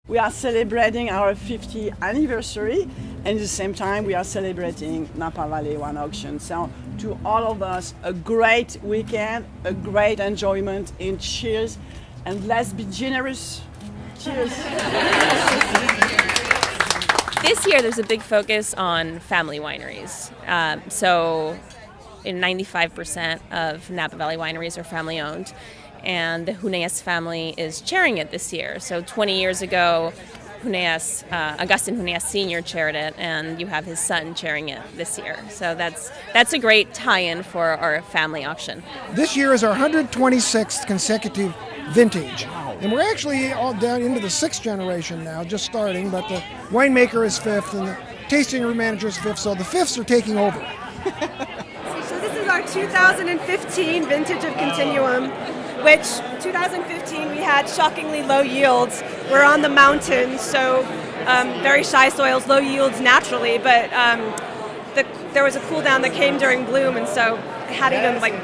We are celebrating our 50th anniversary, and at the same time we are celebrating Napa Valley Wine Auction. So to all of us, a great weekend, a great enjoyment, and cheers, and let's be generous. Cheers. This year there's a big focus on family wineries. So 95% of Napa Valley wineries are family owned. And the Huneas family is chairing it this year. So 20 years ago, Augustin Huneas Sr. chaired it, and you have his son chairing it this year. So that's a great tie-in for our family auction. This year is our 126th consecutive vintage. And we're actually all down into the 6th generation now, just starting, but the winemaker is 5th and the tasting room manager is 5th, so the 5ths are taking over. So this is our 2015 vintage of Continuum, which 2015 we had shockingly low yields. We're on the mountain, so very shy soils, low yields naturally, but there was a cool down that came during bloom, and so it had even like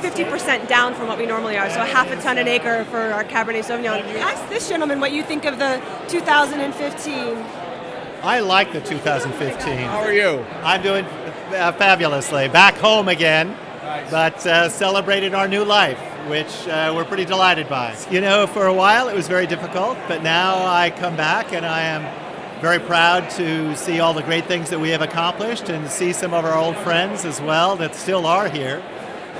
50% down from what we normally are, so a half a ton an acre for our Cabernet Sauvignon. Ask this gentleman what you think of the 2015. I like the 2015. How are you? I'm doing fabulously. Back home again, but celebrated our new life, which we're pretty delighted by. You know, for a while it was very difficult, but now I come back and I am very proud to see all the great things that we have accomplished and see some of our old friends as well that still are here.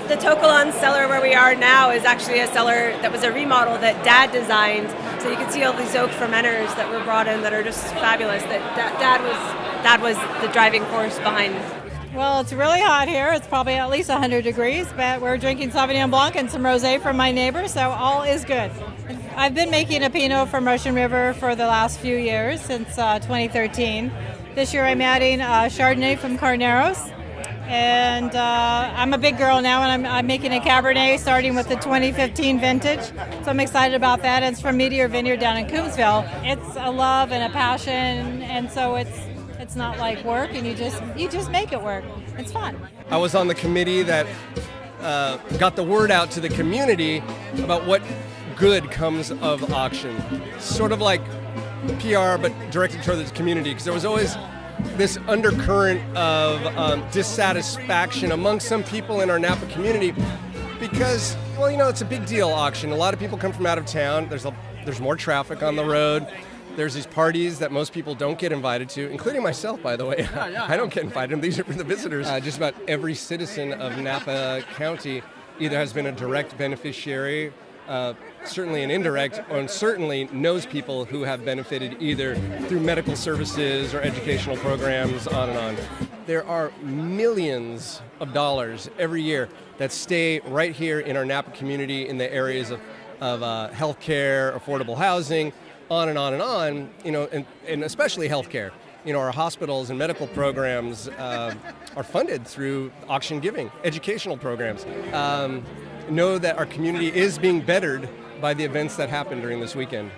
The Tokelon cellar where we are now is actually a cellar that was a remodel that Dad designed. So you can see all these oak fermenters that were brought in that are just fabulous. Dad was the driving force behind. Well, it's really hot here. It's probably at least 100 degrees, but we're drinking Sauvignon Blanc and some rosé from my neighbor, so all is good. I've been making a Pinot from Russian River for the last few years, since 2013. This year I'm adding Chardonnay from Carneros, and I'm a big girl now, and I'm making a Cabernet starting with the 2015 vintage, so I'm excited about that. It's from Meteor Vineyard down in Coombsville. It's a love and a passion, and so it's not like work, and you just make it work. It's fun. I was on the committee that got the word out to the community about what good comes of auction. Sort of like PR, but directed toward the community, because there was always this undercurrent of dissatisfaction among some people in our Napa community because, well, you know, it's a big deal auction. A lot of people come from out of town. There's more traffic on the road. There's these parties that most people don't get invited to, including myself, by the way. I don't get invited. These are for the visitors. Just about every citizen of Napa County either has been a direct beneficiary, certainly an indirect, and certainly knows people who have benefited either through medical services or educational programs, on and on. There are millions of dollars every year that stay right here in our Napa community in the areas of healthcare, affordable housing, on and on and on, you know, and especially healthcare. You know, our hospitals and medical programs are funded through auction giving, educational programs. Know that our community is being bettered by the events that happened during this weekend.